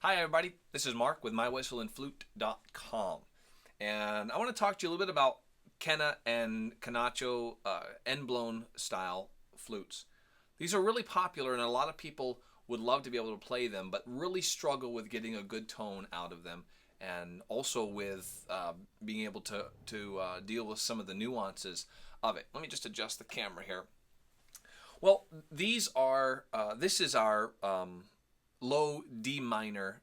Hi everybody, this is Mark with mywhistleandflute.com, and I want to talk to you a little bit about Quena and Canacho end-blown style flutes. These are really popular and a lot of people would love to be able to play them, but really struggle with getting a good tone out of them, and also with being able to deal with some of the nuances of it. Let me just adjust the camera here. Well, this is our low D minor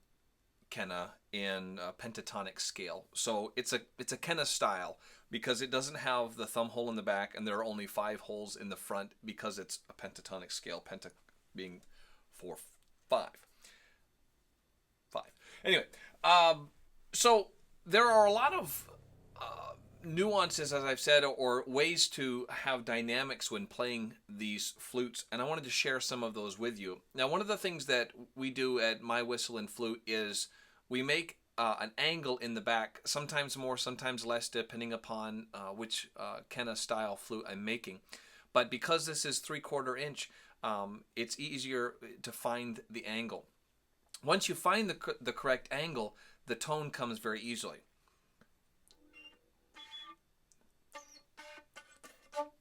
Quena in pentatonic scale. So it's a Quena style because it doesn't have the thumb hole in the back, and there are only 5 holes in the front because it's a pentatonic scale. Penta being 4, 5, 5. Anyway, so there are a lot of nuances, as I've said, or ways to have dynamics when playing these flutes, and I wanted to share some of those with you. Now, one of the things that we do at My Whistle and Flute is we make an angle in the back, sometimes more, sometimes less, depending upon which Quena style flute I'm making. But because this is 3/4 inch, it's easier to find the angle. Once you find the correct angle, the tone comes very easily.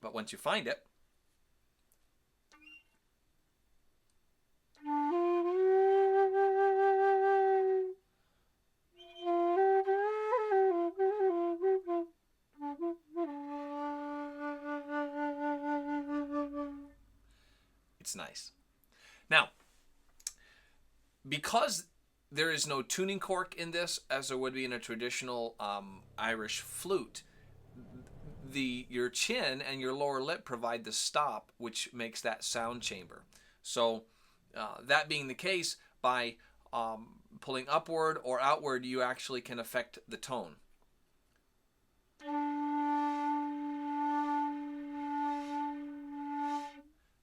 But once you find it, it's nice. Now, because there is no tuning cork in this, as there would be in a traditional Irish flute, your chin and your lower lip provide the stop, which makes that sound chamber. So that being the case, by pulling upward or outward, you actually can affect the tone.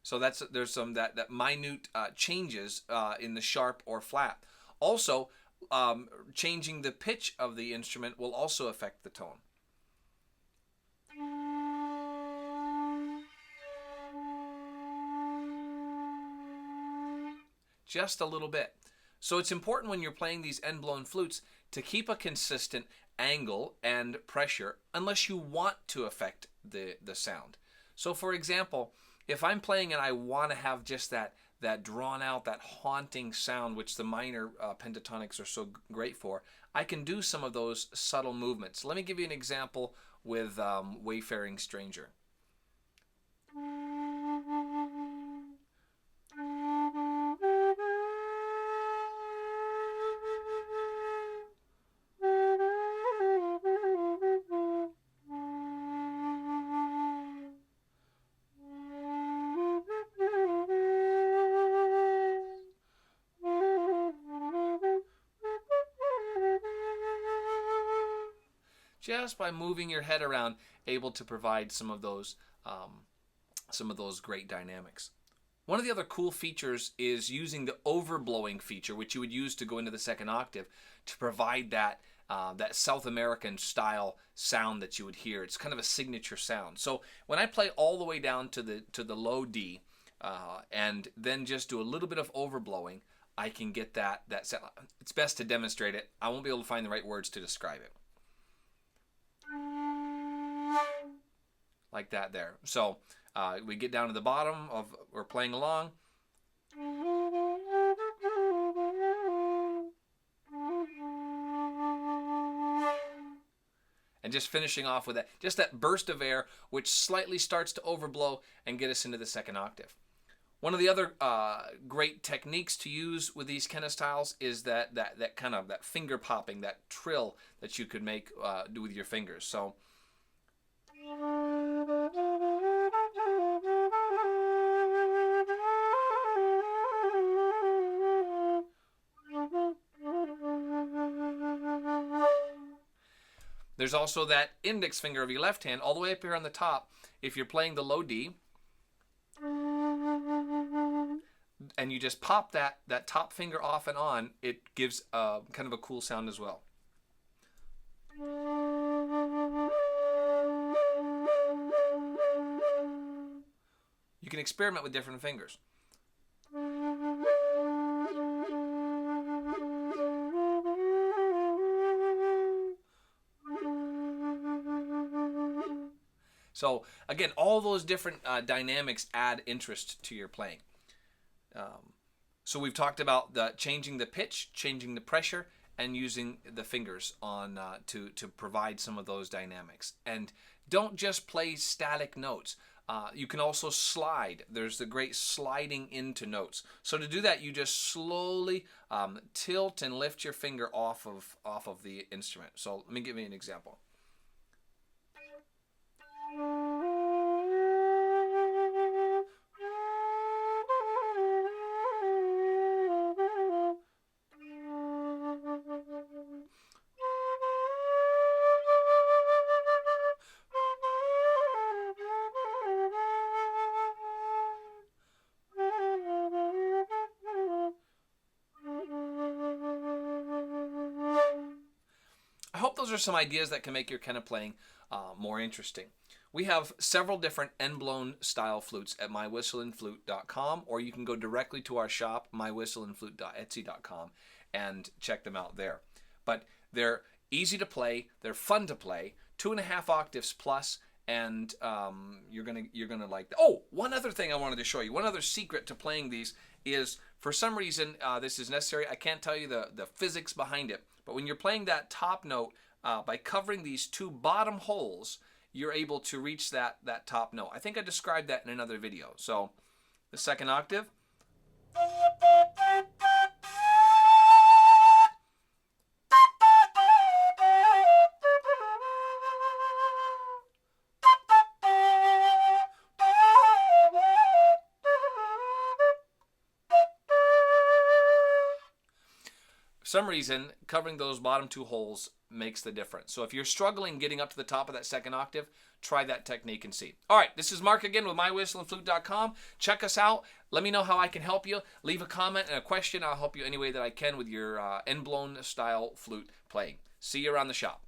So there's some that minute changes in the sharp or flat. Also, changing the pitch of the instrument will also affect the tone. Just a little bit. So it's important when you're playing these end-blown flutes to keep a consistent angle and pressure unless you want to affect the sound. So for example, if I'm playing and I want to have just that drawn out, that haunting sound, which the minor pentatonics are so great for, I can do some of those subtle movements. Let me give you an example with Wayfaring Stranger. Just by moving your head around, able to provide some of those great dynamics. One of the other cool features is using the overblowing feature, which you would use to go into the second octave to provide that South American style sound that you would hear. It's kind of a signature sound. So when I play all the way down to the low D, and then just do a little bit of overblowing, I can get that sound. It's best to demonstrate it. I won't be able to find the right words to describe it. Like that there. So we get down to the bottom of, we're playing along. And just finishing off with just that burst of air, which slightly starts to overblow and get us into the second octave. One of the other great techniques to use with these Quena styles is that kind of that finger popping, that trill that you could make do with your fingers. So there's also that index finger of your left hand all the way up here on the top. If you're playing the low D, and you just pop that top finger off and on, it gives kind of a cool sound as well. You can experiment with different fingers. So again, all those different dynamics add interest to your playing. So we've talked about changing the pitch, changing the pressure, and using the fingers on to provide some of those dynamics. And don't just play static notes. You can also slide. There's the great sliding into notes. So to do that, you just slowly tilt and lift your finger off of the instrument. So let me give you an example. I hope those are some ideas that can make your Quena playing more interesting. We have several different end-blown style flutes at mywhistleandflute.com, or you can go directly to our shop, mywhistleandflute.etsy.com, and check them out there. But they're easy to play, they're fun to play, 2.5 octaves plus, and you're gonna like that. Oh, one other thing I wanted to show you, one other secret to playing these is, for some reason, this is necessary. I can't tell you the physics behind it, but when you're playing that top note, by covering these 2 bottom holes, you're able to reach that top note. I think I described that in another video. So the second octave. For some reason, covering those bottom 2 holes makes the difference. So if you're struggling getting up to the top of that second octave, try that technique and see. All right, this is Mark again with mywhistleandflute.com. Check us out. Let me know how I can help you. Leave a comment and a question. I'll help you any way that I can with your end-blown style flute playing. See you around the shop.